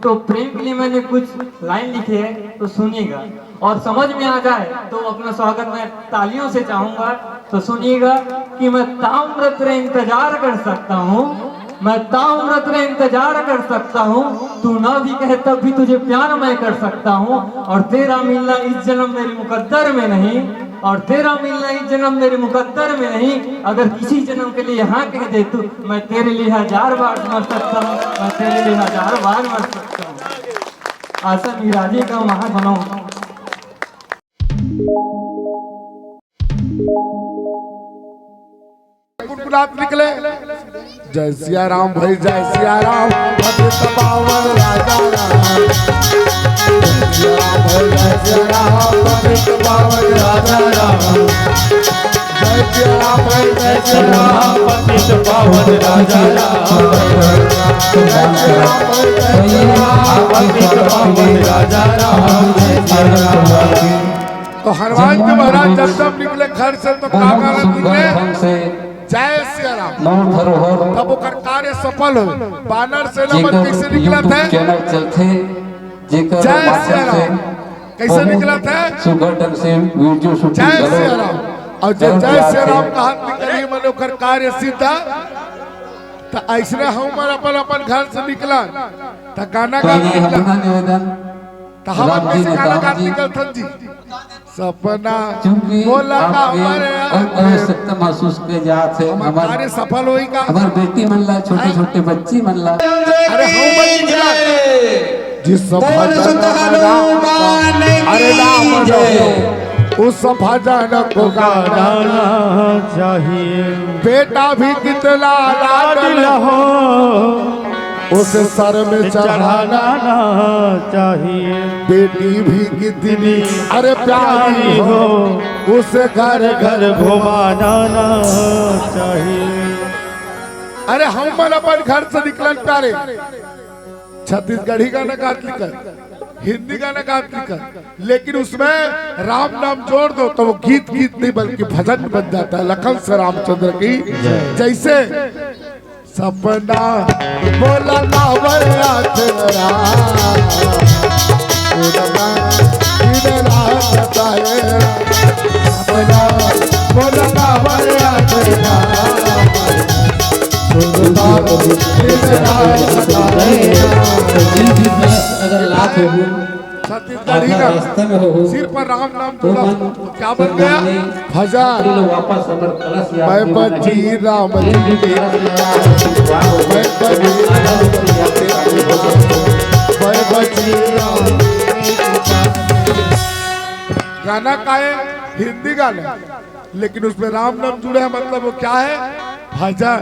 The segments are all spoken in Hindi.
तो प्रेम के लिए मैंने कुछ लाइन लिखी है, तो सुनिएगा और समझ में आ जाए तो अपना स्वागत मैं तालियों से चाहूंगा। तो सुनिएगा कि मैं ताउम्र तेरा इंतजार कर सकता हूँ, मैं ताउम्र तेरा इंतजार कर सकता हूँ, तू ना भी कहे तब भी तुझे प्यार मैं कर सकता हूँ। और तेरा मिलना इस जन्म मेरे मुकद्दर में नहीं, और तेरा मिलना इस जन्म मेरे मुकद्दर में नहीं, अगर किसी जन्म के लिए यहाँ कह दे तू, मैं तेरे लिए 1000 बार मर सकता हूँ, मैं तेरे लिए 1000 बार मर सकता हूँ। आशा मिराजी का महा बनाऊं। गुनगुनात निकले जय सिया राम भाई, जय सिया राम, पतित पावन राजा राम। जय सिया राम भाई, जय सिया राम, पतित पावन राजा राम। जय सिया राम भाई, जय सिया राम, पतित पावन राजा राम। जय सिया राम भाई, जय सिया राम, पतित पावन राजा राम। जय सिया राम। तो हनुमान जी महाराज जब निकले घर से तो काका निकले जय सिया राम, तब वो कार्य सफल हो। बानर सेना में कैसे निकला था? जय सिया राम कैसे निकला था? जय सिया राम। और जय सिया राम का हाथ निकली मैंने ओकर कार्य सीधा। तो ऐसे हम अपन अपन घर से निकला तो गाना गा निकला। तो हम कैसे गाना गा निकलता जी? सपना बोला का हमारे सत्य महसूस के जात है हमारे सफल होई का हमार बेटी मन ला, छोटे छोटे बच्ची मन ला। अरे हम बन गया जिस भजन अरे राम जो उस भजन को गाना चाहिए। बेटा भी कितना लाडला हो उसे सर में चढ़ाना चाहिए। बेटी भी कितनी अरे प्यारी हो उसे घर घर घुमाना चाहिए। अरे हम मन अपन घर से निकलन प्यारे छत्तीसगढ़ी गाना गा निकल, हिंदी गाना गा निकल, लेकिन उसमें राम नाम जोड़ दो तो वो गीत गीत नहीं बल्कि भजन बन जाता है। लखन से रामचंद्र की जैसे सपना बोला ना बड़ा तेरा सपना बोला ना बड़ा तेरा अगर लाख हो छत्तीसगढ़ी का सिर पर राम नाम जोड़ा क्या बन गया? भजन वापस मैं बची राम जी के मैं बची राम। गाना का है हिंदी गाना, लेकिन उसमें राम नाम जुड़े है, मतलब वो क्या है? भजन।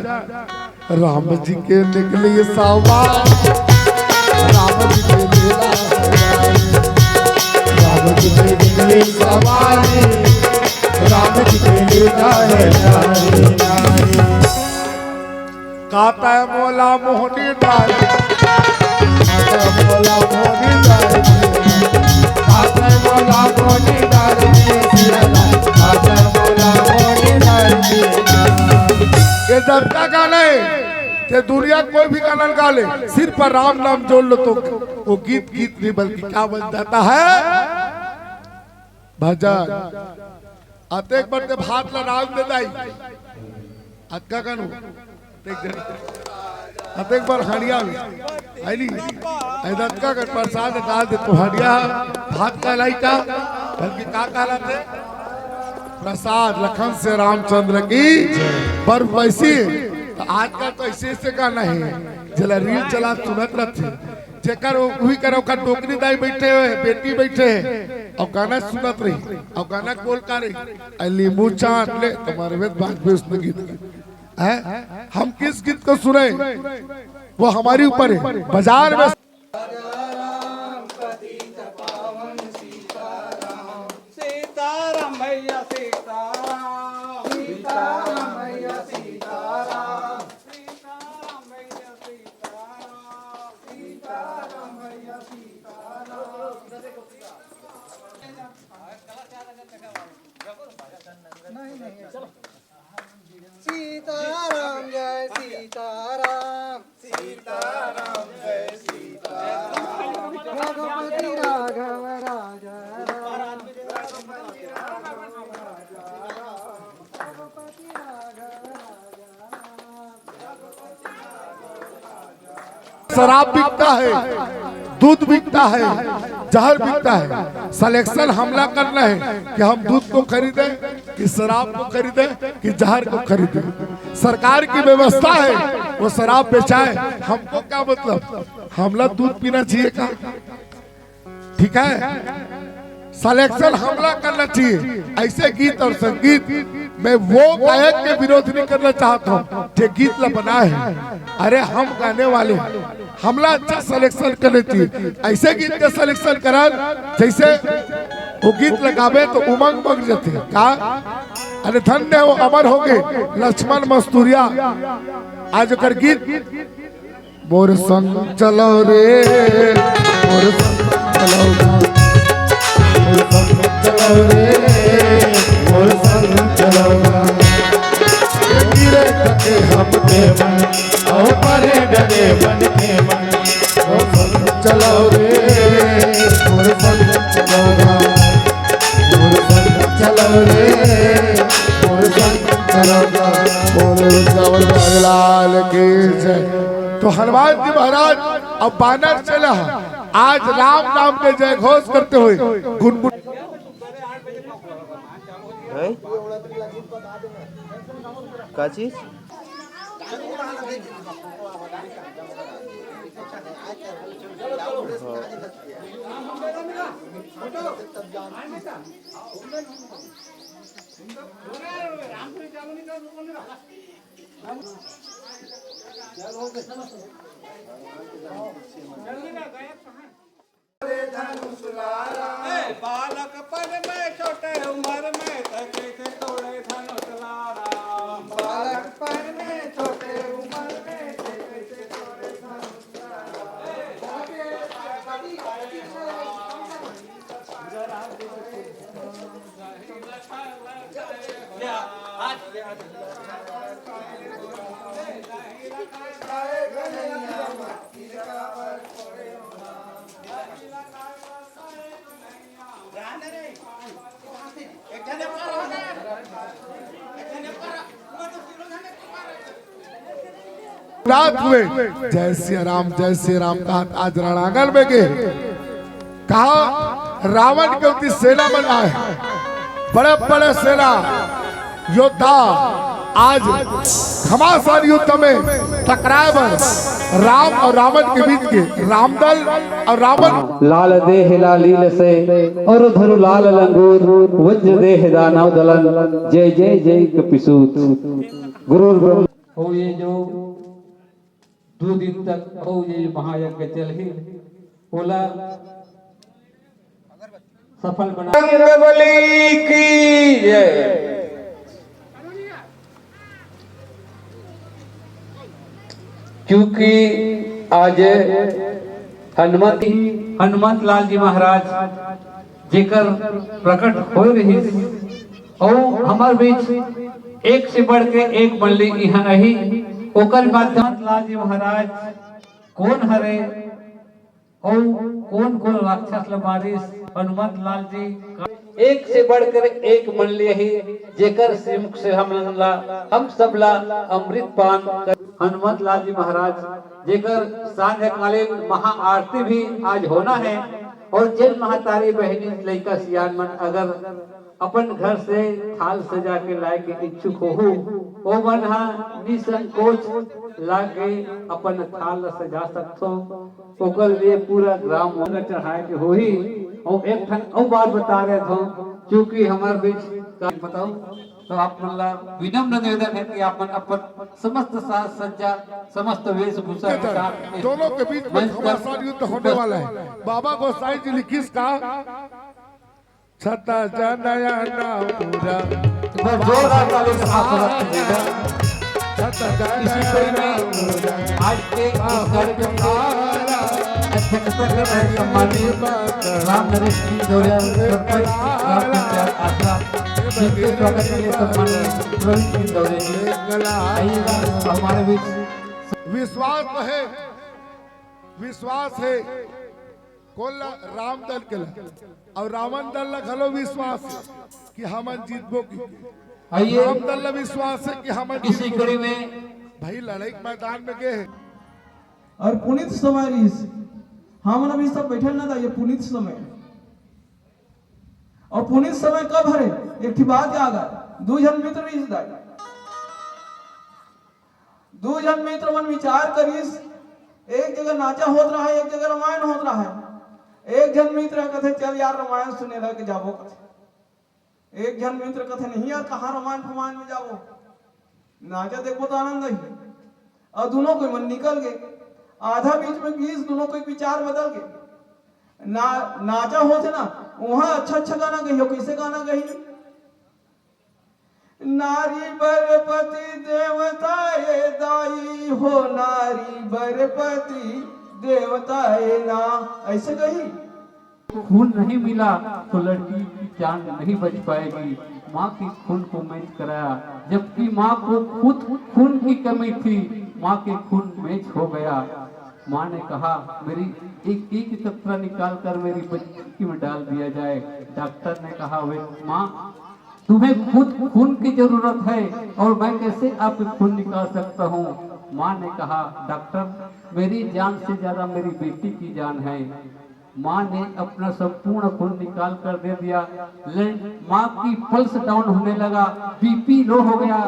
राम जी के निकली सवार, राम जी के मेला राम जी के निकली सवारी, राम जी के मेला है काता है मोला मोहनी डाल, मोला मोहनी डाल, काता है मोला मोहनी डाल, काता है मोला मोहनी डाल। ये जब तक गाना है कि दुनिया कोई भी गाना गा ले, सिर पर राम नाम जोड़ लो तो वो गीत गीत नहीं बल्कि क्या बन जाता है? भजन। आते एक बार भात ला राम दे दाई अक्का कनु आते एक बार हड़िया में आईली ऐदत का कर प्रसाद डाल दे तो हड़िया भात का लाई का बल्कि का कहलाते प्रसाद। लखन से रामचंद्र की पर वैसी आजकल तो ऐसे गाना है जला रील चला सुनत रहते जेकर वही करो का टोकरी दाई बैठे हुए बेटी बैठे और गाना सुनत रही और गाना बोल का रही लींबू चाट ले तुम्हारे वेद बात में उसने गीत है। हम किस गीत को सुने वो हमारी ऊपर है। बाजार में सीताराम भैया सीताराम, सीताराम भैया सीताराम, सीताराम भैया सीताराम, सीताराम भैया सीताराम। सीताराम जय सीताराम, सीताराम जय सीताराम। शराब बिकता है, दूध बिकता है, जहर बिकता है। सिलेक्शन हमला करना है कि हम दूध को खरीदे कि शराब को खरीदे कि जहर को खरीदे। सरकार की व्यवस्था है वो शराब बेचाए, हमको क्या मतलब, हमला दूध पीना चाहिए का? ठीक है, सिलेक्शन हमला करना चाहिए। ऐसे गीत और संगीत मैं वो गायक के विरोध नहीं करना चाहता हूँ जो गीत ला बना है। अरे हम गाने वाले हमला अच्छा सिलेक्शन करना चाहिए। ऐसे गीत का सिलेक्शन करा जैसे वो गीत लगावे तो उमंग बग जाते का। अरे धन्य वो अमर हो गए लक्ष्मण मस्तूरिया। आज कर गीत मोर संग चलो रे, मोर संग चलो रे, मोर संग चलो गिरे तके हम के मन और परे डरे बन के मन। मोर संग चलो रे, मोर संग चलो, मोर संग चलो रे, मोर संग चलो। बोले वृंदावन लाल की जय। तो हनुमान जी महाराज अब बानर चला, आज राम नाम के जय घोष करते हुए गुनगुन का चीज बालक पद में छोटे उम्र में कैसे तोड़े धनुष लारा। बालक पद में छोटे उम्र में कैसे तोड़े धनुष रात हुए जय श्री राम जय श्री राम का आज रणांगण में गए। कहा रावण के उतनी सेना बना है, बड़े बड़े सेना योद्धा आज घमासान युद्ध में टकराए बन राम और रावण के बीच के रामदल और रावण। लाल देह लालील से और धरु लाल लंगूर वज्र देह दानव दलन जय जय जय कपिसूत गुरु ब्रह्म। हो ये जो 2 दिन तक हो ये महायज्ञ चल ही बोला सफल बना। बली की जय। क्योंकि आज हनुमत लाल जी महाराज जेकर प्रकट हो रही और हमारे बीच एक से बढ़ के एक मंडली यहाँ नहीं। ओकर माध्यम लाल जी महाराज कौन हरे और कौन कौन राक्षस लबारिस हनुमत लाल जी एक से बढ़कर एक मंडली ही जेकर श्रीमुख से हम सबला अमृत पान कर। हनुमत लाल जी महाराज जेकर सांध्यकालीन महाआरती भी आज होना है। और जिन महातारी बहनी लड़का सियान मन अगर अपन घर से थाल सजा के लाए के इच्छुक हो वो मन निसंकोच लाके अपन थाल सजा सकते हो। ओकर लिए पूरा ग्राम में चढ़ाए के हो ही। और एक ठन और बात बता रहे थे क्योंकि हमारे बीच बताओ तो आप विनम्र निवेदन है कि आप अपन समस्त साज सज्जा समस्त वेशभूषा के साथ दोनों के बीच में घमासान युद्ध होने वाला है। बाबा गोसाई जी ने किसका छता जनया ना पूरा जोरदार ताली से आप छता इसी कड़ी में आज के इस कार्यक्रम को अध्यक्षता कर रहे सम्मानित राम नरेश जी दौरिया सरपंच ग्राम पंचायत आसरा जिनके स्वागत के लिए सम्मानित प्रवीण सिंह दौरे जी आइएगा हमारे बीच। विश्वास है कोला राम दल के और रावण दल ला खलो विश्वास है कि हम जीतबो की। आइए राम दल ला विश्वास है कि हम इसी कड़ी में भाई लड़ाई मैदान में गए हैं और पुनित समय रहीस हम अभी सब बैठल ना था, ये पुनित समय। और पुनित समय कब हरे एक ही बात याद आए, दो जन मित्र रहीस दाई, दो जन मित्र मन विचार करीस, एक जगह नाचा होत रहा है, एक जगह रामायण होत रहा है। एक जन मित्र कथे चल यार रामायण सुने लगे जाबो कथे, एक जन मित्र कथे नहीं यार कहाँ रामायण फमायण में जाबो, नाचा देखो तो आनंद ही। और दोनों कोई मन निकल गए, आधा बीच में गीस दोनों कोई विचार बदल गए। नाचा होते ना वहां अच्छा अच्छा गाना गई हो, कैसे गाना गई, नारी बरपति देवताए दाई हो, नारी बरपति देवताए ना, ऐसे गई। खून नहीं मिला तो लड़की की जान नहीं बच पाएगी। माँ के खून को मैच कराया, जबकि माँ को खुद खून की कमी थी, माँ के खून मैच हो गया। माँ ने कहा मेरी एक एक कतरा निकाल कर मेरी बच्ची में डाल दिया जाए। डॉक्टर ने कहा वे माँ तुम्हें खुद खून की जरूरत है और मैं कैसे आपके खून निकाल सकता हूँ। माँ ने कहा डॉक्टर मेरी जान से ज्यादा मेरी बेटी की जान है। माँ ने अपना संपूर्ण खून निकाल कर दे दिया। माँ की पल्स डाउन होने लगा, बीपी लो हो गया,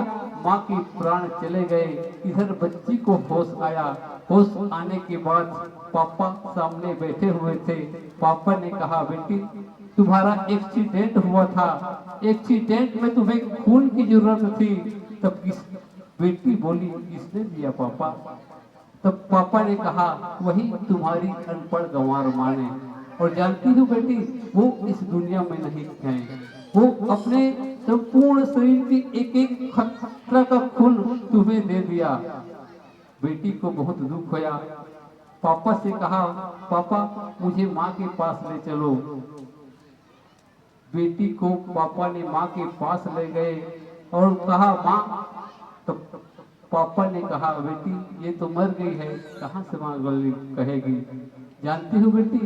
माँ की प्राण चले गए। इधर बच्ची को होश आया। होश आने के बाद पापा सामने बैठे हुए थे। पापा ने कहा बेटी तुम्हारा एक्सीडेंट हुआ था, एक्सीडेंट में तुम्हें खून की जरूरत थी। तब बेटी बोली किसने दिया पापा। तब पापा ने कहा वही तुम्हारी अनपढ़ गंवार माँ ने। और जानती हूँ बेटी वो इस दुनिया में नहीं है, वो अपने संपूर्ण शरीर की एक एक खतरा का खून तुम्हें दे दिया। बेटी को बहुत दुख होया। पापा से कहा पापा मुझे माँ के पास ले चलो। बेटी को पापा ने माँ के पास ले गए और कहा माँ, तो पापा ने कहा बेटी ये तो मर गई है, कहाँ से माँ गली कहेगी। जानती हो बेटी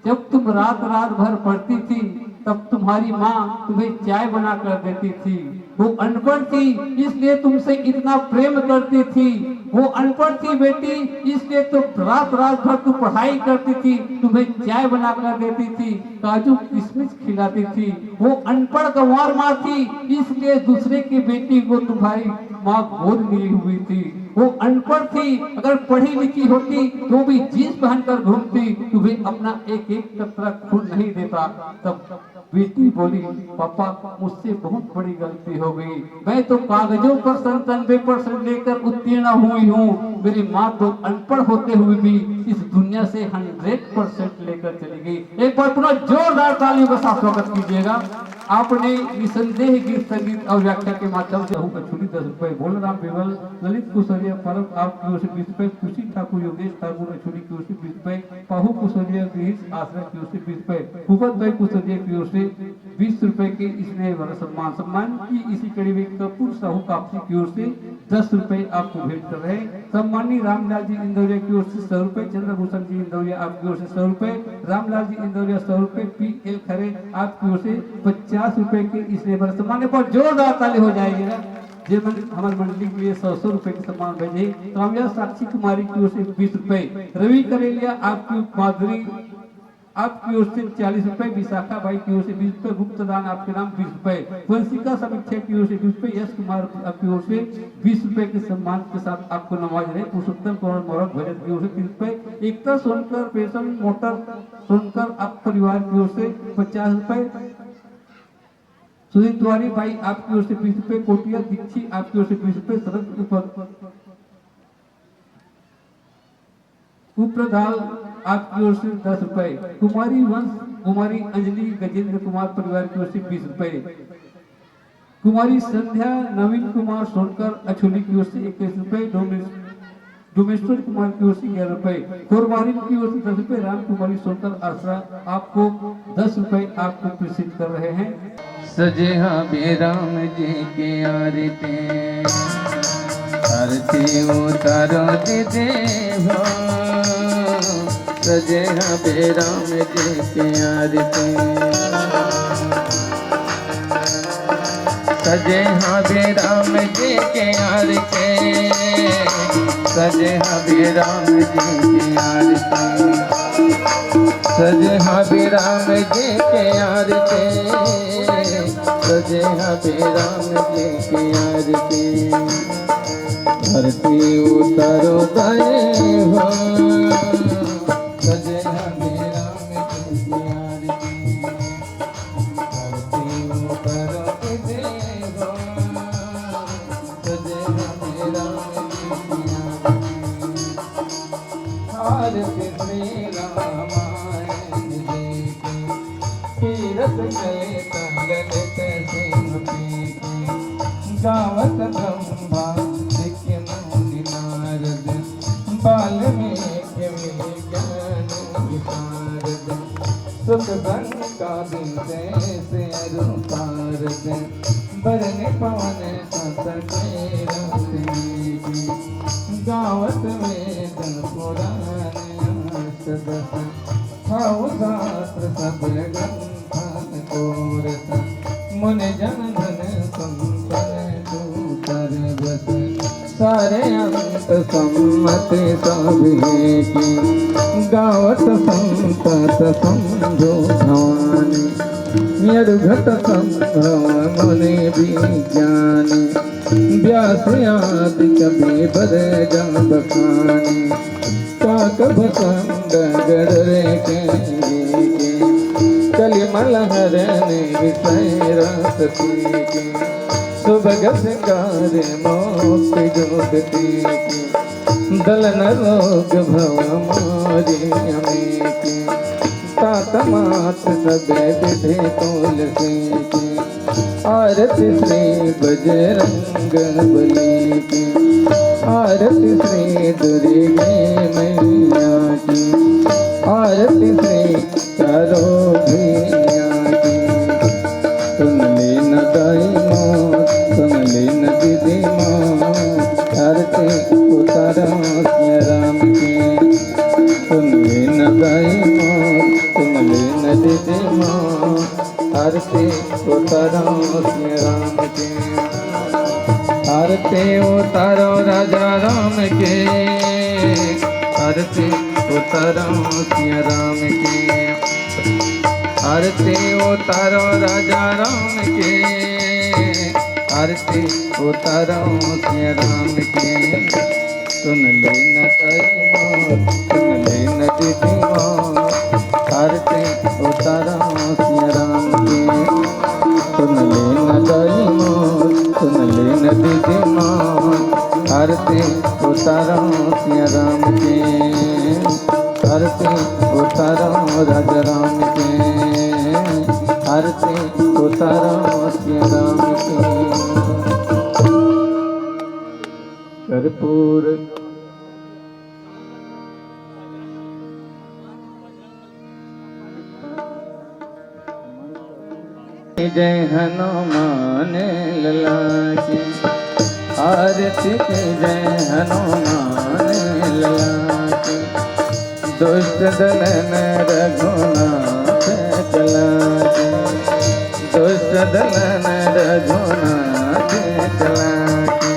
जब तुम रात रात भर पढ़ती थी तब तुम्हारी माँ तुम्हें चाय बना कर देती थी। वो अनपढ़ थी इसलिए तुमसे इतना प्रेम करती थी। वो अनपढ़ थी बेटी इसलिए तो रात रात भर तू पढ़ाई करती थी, तुम्हें चाय बना कर देती थी, काजू किशमिश खिलाती थी। वो अनपढ़ गंवार माँ थी इसलिए दूसरे की बेटी को तुम्हारी माँ गोद मिली हुई थी। वो अनपढ़ थी, अगर पढ़ी लिखी होती तो भी जीन्स पहनकर घूमती, तुम्हें अपना एक एक कतरा खून नहीं देता। तब बेटी बोली पापा मुझसे बहुत बड़ी गलती हो गई, मैं तो कागजों पर 97% लेकर उत्तीर्ण हुई हूँ, मेरी माँ तो अनपढ़ होते हुए भी इस दुनिया से 100% लेकर चली गई। एक बार पुनः जोरदार तालियों का साथ स्वागत कीजिएगा। आपने निसंदेह गीत संगीत और व्याख्या के माध्यम से छुरी 10 रुपए, बोलराम बेवल, ललित कुशरिया परब आपकी ओर से 20 रुपए, खुशी ठाकुर योगेश ठाकुर छुरी की ओर से 20 रुपए, पाहु कुशरिया गिरीश आश्रय की ओर से 20 रुपए, भूपत भाई कुशरिया की ओर से 20 रुपए के इसने सम्मान की इसी कड़ी में कपूर साहू कापसी की ओर से 10 रुपए आपको भेंट कर रहे हैं। सम्मानी रामलाल जी इंदौरिया की ओर से 100 रुपए, चंद्रभूषण जी इंदौरिया आपकी ओर से 100 रुपए, रामलाल जी इंदौरिया 100 रुपए, PL खरे आपकी ओर से 50 रुपए के इसने सम्मान पर जोरदार ताली हो जाएगी। हमारे मंडली के लिए 100 रुपए के सम्मान भेजे। कामयाब साक्षी कुमारी की ओर से 20 रुपए, रवि करेलिया आपकी माधुरी आपकी ओर से 40 रुपए, विशाखा बाई की ओर से 20 रुपए, गुप्तदान आपके नाम 20 रुपए, वंशिका समीक्षा की ओर से 20 रुपए, यश कुमार आपकी ओर से 20 रुपए के सम्मान के साथ आपको नवाज रहे। पुरुषोत्तम कौर मोहरत भजत की ओर से 30 रुपए, एकता सोनकर पेशन मोटर सोनकर आप परिवार की ओर से 50 रुपए, सुनील तिवारी भाई आपकी ओर से 20 रुपए, कोटिया दीक्षी आपकी ओर से 20 रुपए, शरद उपप्रधान आपकी ओर से 10 रुपए, कुमारी वंश कुमारी अंजलि गजेंद्र कुमार परिवार की ओर से 20 रुपए, कुमारी संध्या नवीन कुमार सोनकर अछोली की ओर से 21 रुपए, डोमेश्वर कुमार की ओर से 11 रुपए, कोरवारी की ओर से 10 रुपए, राम कुमारी सोनकर आसरा आपको 10 रुपए आपको प्रेषित कर रहे हैं। सजे हाँ राम जी के आरती आरती उतारो दे हो, सजे हाँ राम जी के आरती, सजे हाँ राम जी के आरती, सजे हबी राम जी की आरती, सजे हबी राम जी की आरती, सजे हबी राम जी की आरती। आरती उतारो दाए हो, सजे हबी राम जी की आरती, आरती उतारो दाए हो, सजे हबी राम जी की आरती। आरती श्री रामायण जी की, तीरथ चले तलत सिंह पी की, गावत ब्रह्मा सिख मुनि नारद, वाल्मीकि ज्ञान विशारद, सुख संग से अरुपारद, बरन पवन सत की, गावत वेद पुराण अष्टदश, छाऊ शास्त्र सब ग्रंथन कोरस, मुनि जन धन संपन्न दूतर बस, सारे अंत सम्मति सभी की, गावत संतत समझो भवानी, यदुघट संभव मुनि विज्ञानी, व्यास आदि कवि बर जन बखानी, काक भसंड गढ़ के कलिमल हरण विषय रस के, सुभग सिंगार मोक्ति जुगति की, दलन रोग भव मोरी अमेकी, तात मात सब विधि तुलसी की, आरती श्री बजरंग बली की, आरती श्री दुर्गे मैया की, आरती श्री चारों भैया की। सुन ले न दाई माँ, सुन ले न दीदी माँ, आरती उतारा सिया राम की। सुन ले न दाई माँ, सुन ले न दीदी माँ, आरती उतारा सिया राम की। आरती उतारो राजा राम के, आरती उतारो सिया राम के, आरती उतारो राजा राम के, आरती उतारो सिया राम के। सुन ले न ताई माँ, सुन ले न दीदी माँ, आरती उतारो सिया राम के। सुन ले न ताई माँ, सुन ले न दीदी माँ, आरती उतारो सिया राम के, आरती उतारो राजा राम के, आरती उतारो सिया राम के। कर्पूर जय हनुमान लला की, आरती की जय हनुमान लला की। दुष्ट दलन रघुनाथ चला की, दुष्ट दलन रघुनाथ चला की।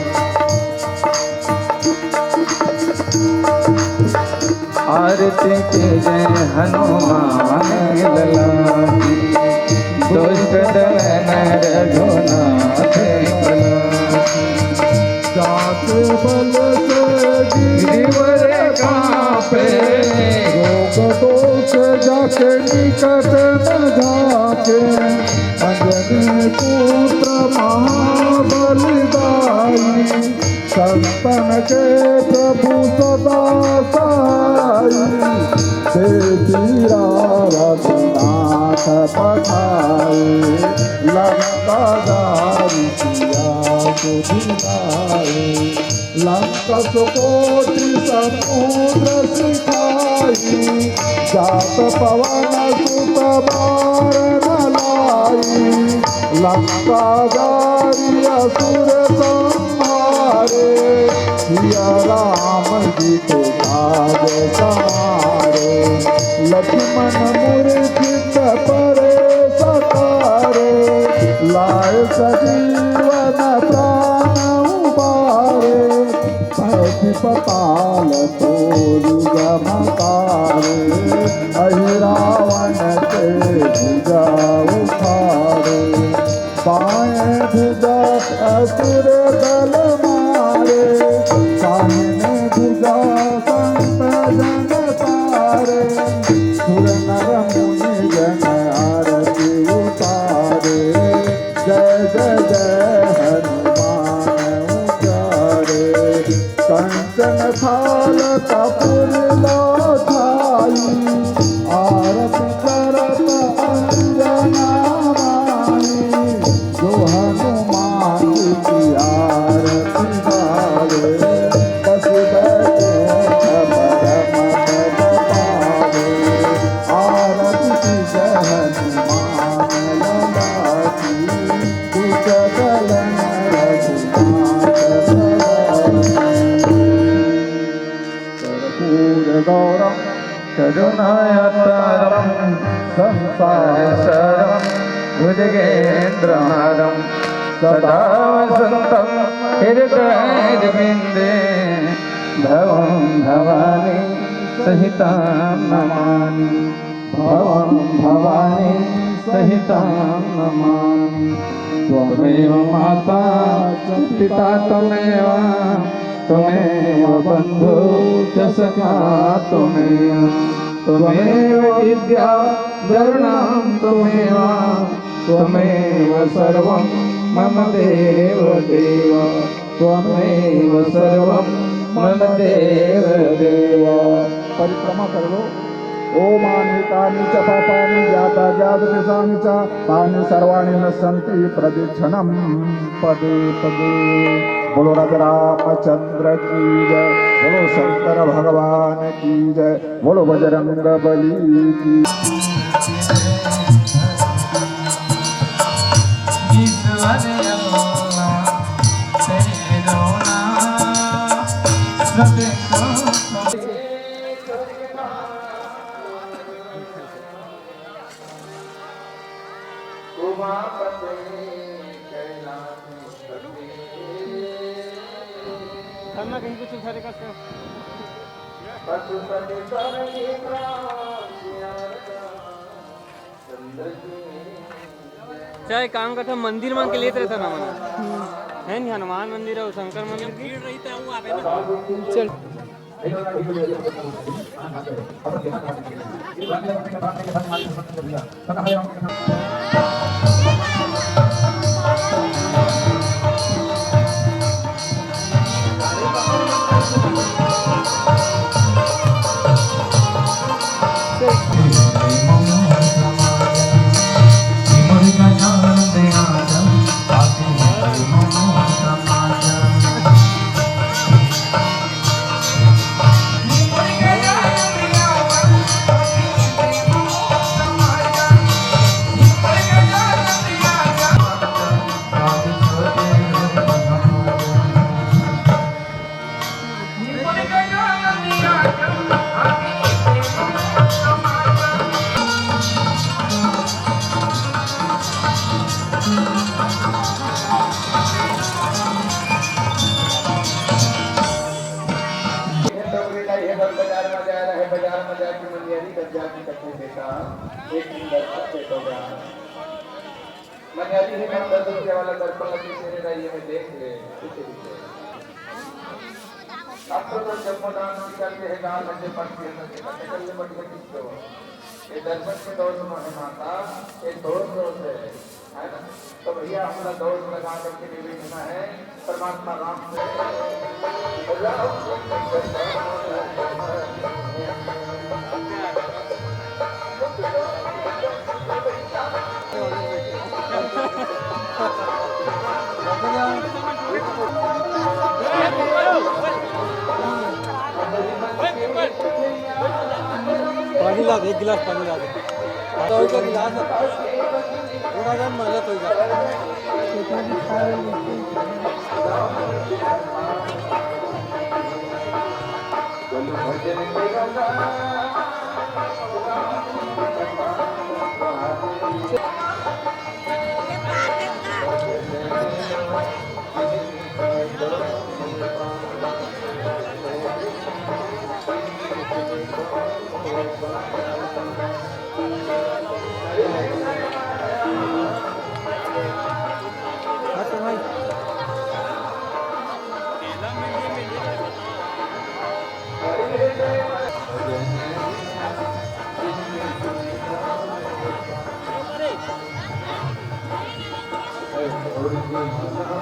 आरती की जय हनुमान लला की, दुष्ट दलन रघुनाथ चला की। जाके बल से गिरिवर कांपे, रोग दोष जाके निकट न जाके, अंजनी पुत्र महाबलदाई, संतन के प्रभु सदा साई। देवीरा रघुनाथ पठाए, लंका जारी किया सुधिनाए। लंका सुकोटि समुद्र सिखाई, जात पवन सुत बार न लाई। लंका जारी असुर संहारे, सिया राम जी के काज सवारे। लक्ष्मण मूर्छित परे सतारे, लाए सजीवन प्राण उबारे। पति पता अहिरावण के भुजा उखाड़े बाएं भुजा असुर दल मारे सामने भुजा संत जन तारे सुर नर मुनि जन आरती उतारे जय जय जय हनुमान उचारे कंचन थाल कपूर लो छाई आरती करत अंजना माई जो हनुमान की आरती गावे बस बैठे परम पद पावे आरती की जय हनुमान लला की कुच कलन गौरम करुणायतारम संसारसारम भुजगेन्द्रहारम सदा वसंतम हृदयविंदे भवं भवानी सहितां नमामि भवं भवानी सहितां नमामि त्वमेव माता च पिता त्वमेव त्वमेव बन्धु च सखा त्वमेव विद्या धर्णां त्वमेव सर्वं मम देव देव त्वमेव सर्वं मम देव देव। परिक्रमा कर लो। ओमानि तानि च पापानि जाता जातकृतानि च तानि सर्वाणि नश्यन्ति प्रदक्षिणं पदे पदे। बोलो राजा रामचंद्र की जय, बोलो शंकर भगवान की जय, बोलो बजरंग बली की। कहीं कुछ सारे का चाहे काम का था मंदिर मान के लेते रहता ना मना है नहीं हनुमान मंदिर और शंकर मंदिर भीड़ रहता है वो आवे ना चल मर्यादी है हम 10 रुपये वाला दर्पण लगी से रही में देख ले अब तो जन्मदान करते हैं गांव में पड़ती है निकलने बढ़ गई किसको ये दर्पण के दौर में है माता ये दोष है ना तो भैया अपना दौड़ लगा करके निवेदना है परमात्मा राम पानी ला दे, एक गिलास पानी ला दे। तो का गिलास थोड़ा सा मजा तो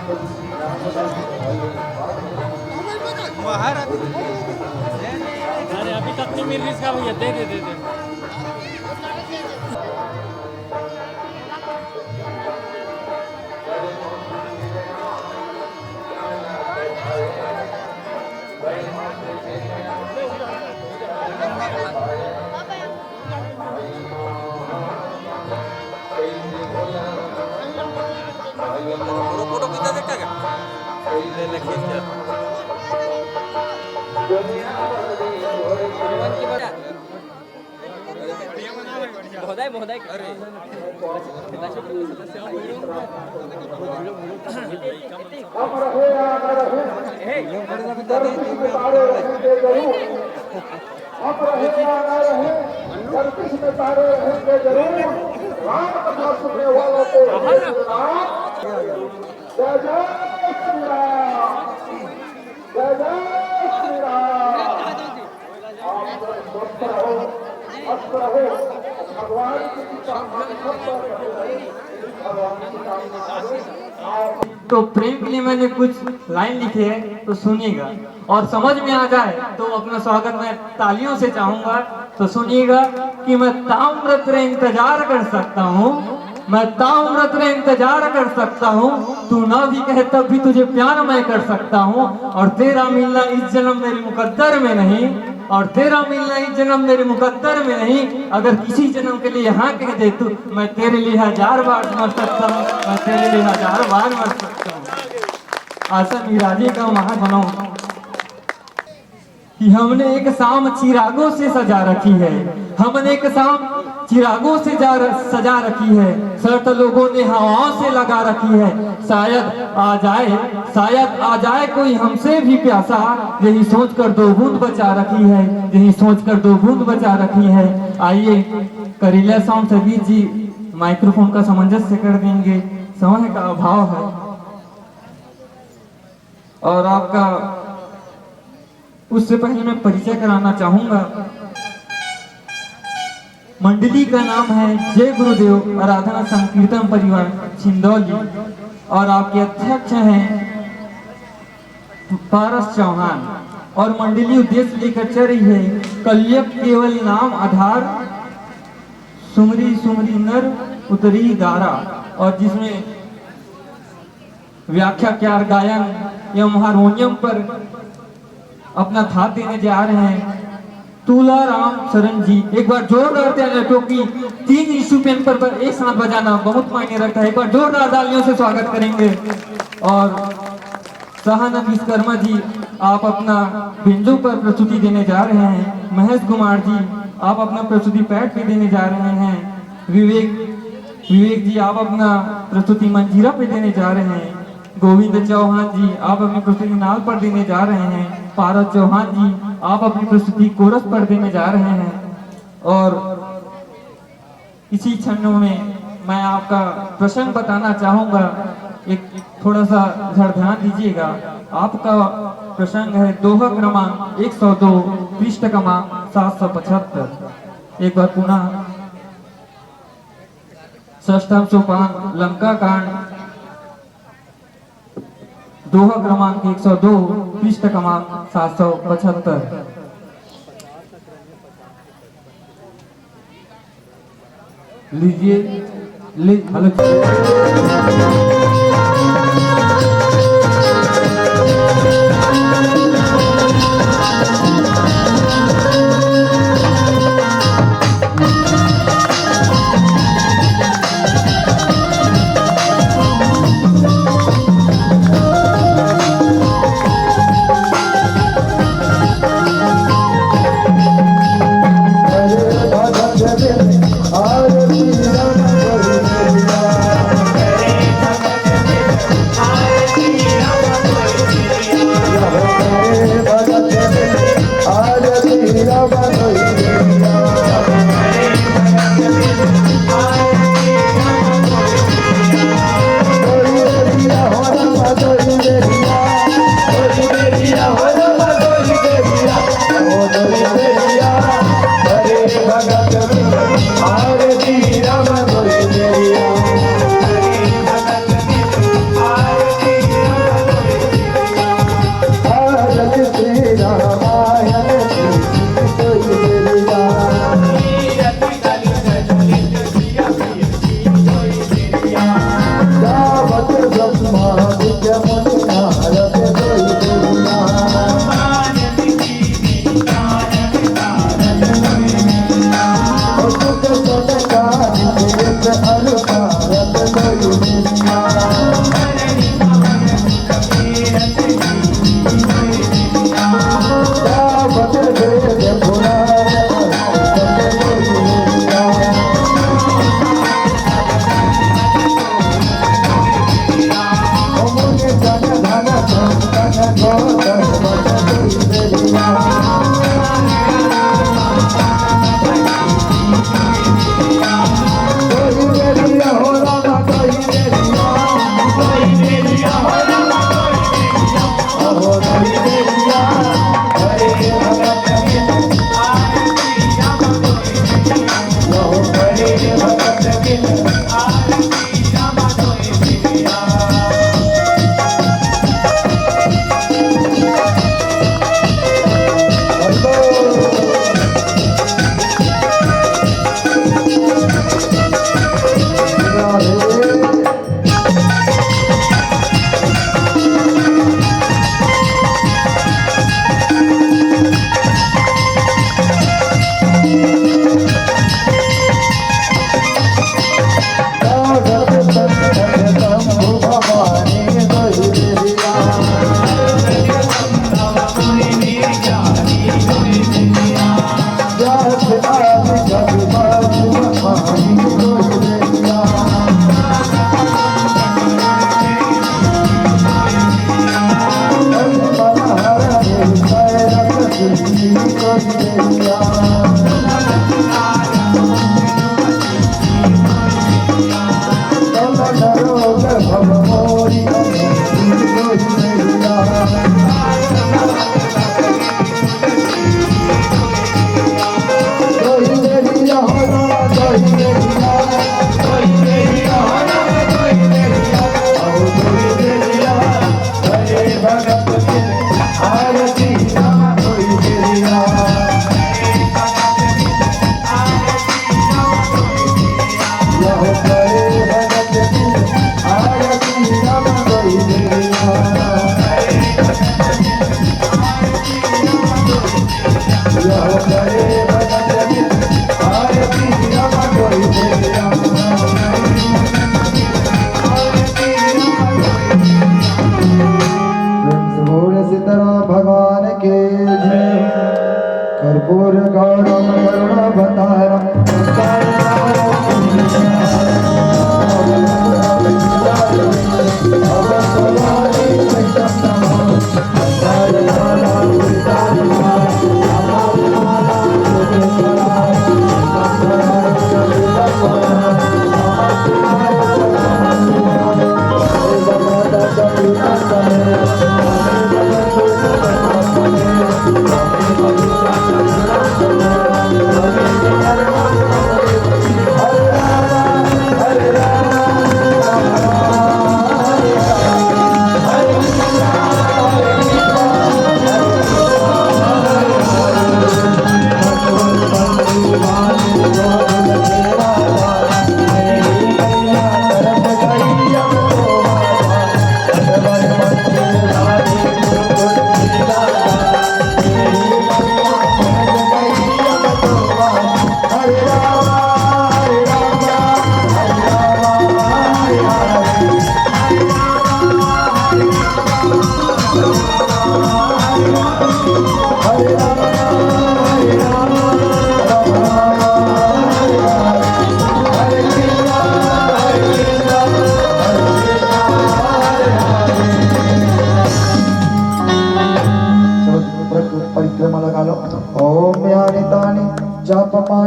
अरे अभी तक नहीं मिल रही इसका भैया, दे दे दे दे। फोटो कितना देखा क्या ले खींच के महोदय महोदय अरे तो प्रेम के लिए मैंने कुछ लाइन लिखी है, तो सुनिएगा और समझ में आ जाए तो अपना स्वागत मैं तालियों से चाहूंगा। तो सुनिएगा कि मैं ताउम्र तेरा इंतजार कर सकता हूँ, मैं ताउम्र तेरा इंतजार कर सकता हूँ, तू ना भी कहे तब भी तुझे प्यार मैं कर सकता हूँ। और तेरा मिलना इस जन्म मेरे मुकद्दर में नहीं, और तेरा मिलना इस जन्म मेरे मुकद्दर में नहीं। अगर किसी जन्म के लिए हाँ कह दे तू, मैं तेरे लिए 1000 बार मर सकता हूँ, मैं तेरे लिए 1000 बार मर सकता हूँ। आशा मिराजी का महा बनाऊं कि हमने एक शाम चिरागों से सजा रखी है, हमने एक शाम चिरागों से सजा रखी है, शर्त लोगों ने हवाओं से लगा रखी है। शायद आ जाए कोई हमसे भी प्यासा, यही सोच कर 2 बूंद बचा रखी है, यही सोच कर 2 बूंद बचा रखी है। आइए करीला साउंड सभी जी माइक्रोफोन का सामंजस्य कर देंगे, समय का अभाव है और आपका उससे पहले मैं परिचय कराना चाहूंगा। मंडली का नाम है जय गुरुदेव आराधना संकीर्तन परिवार छिंदौली और आपके अध्यक्ष हैं पारस चौहान। और मंडली उद्देश्य लेकर चल रही है कलयुग केवल नाम आधार, सुमरी सुमरी नर उतरी दारा, और जिसमें व्याख्याकार गायन एवं हारमोनियम पर अपना साथ देने जा रहे हैं तुलाराम शरण जी। एक बार जोरदार तालियां, क्योंकि 3 इंस्ट्रूमेंट पर एक साथ बजाना बहुत मायने रखता है। एक बार जोरदार तालियों से स्वागत करेंगे। और सहानंद विश्वकर्मा जी आप अपना बिंदु पर प्रस्तुति देने जा रहे हैं। महेश कुमार जी आप अपना प्रस्तुति पैड पे देने जा रहे हैं। विवेक जी आप अपना प्रस्तुति मंजीरा पे देने जा रहे हैं। गोविंद चौहान जी आप अपनी प्रस्तुति नाल पर देने जा रहे हैं। पारस चौहान जी आप अपनी प्रस्तुति कोरस पर देने जा रहे हैं। और इसी क्षणों में मैं आपका प्रसंग बताना चाहूंगा, एक थोड़ा सा ध्यान दीजिएगा। आपका प्रसंग है दोहा क्रमांक 102 पृष्ठ क्रमांक 775। एक बार पुनः षष्ठम सोपान लंका कांड, दोहा क्रमांक 102 पृष्ठ क्रमांक 775। लीजिए हेलो Hare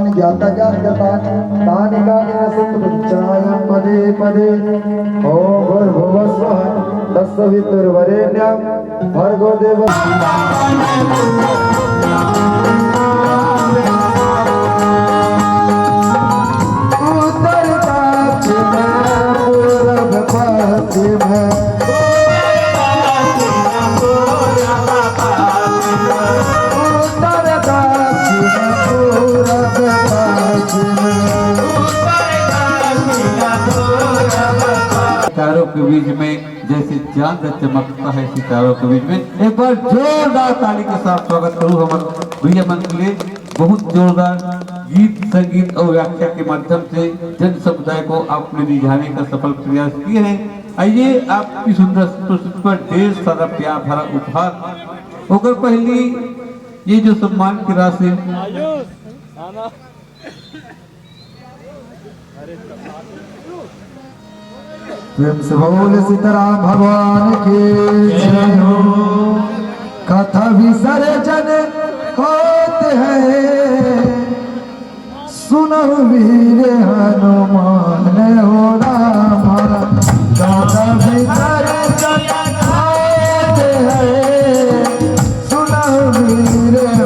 नामानि ज्ञाता ज्ञातानि तानि कानि सत्पुच्छायं पदे पदे ॐ भूर्भुवस्वः तत्सवितुर्वरेण्यं भर्गो देवस्य सितारों के बीच में जैसे चांद चमकता है सितारों के बीच में। एक बार जोरदार ताली के साथ स्वागत करूं हमारे भैया मन के लिए। बहुत जोरदार गीत संगीत और व्याख्या के माध्यम से जन समुदाय को आपने रिझाने का सफल प्रयास किए हैं। आइए आपकी सुंदर प्रस्तुति पर ढेर सारा प्यार भरा उपहार होकर पहली ये जो सम्मान की राशि प्रेम से बोल सीताराम भगवान की जय हो। कथा विसर्जन होते हैं सुनो वीर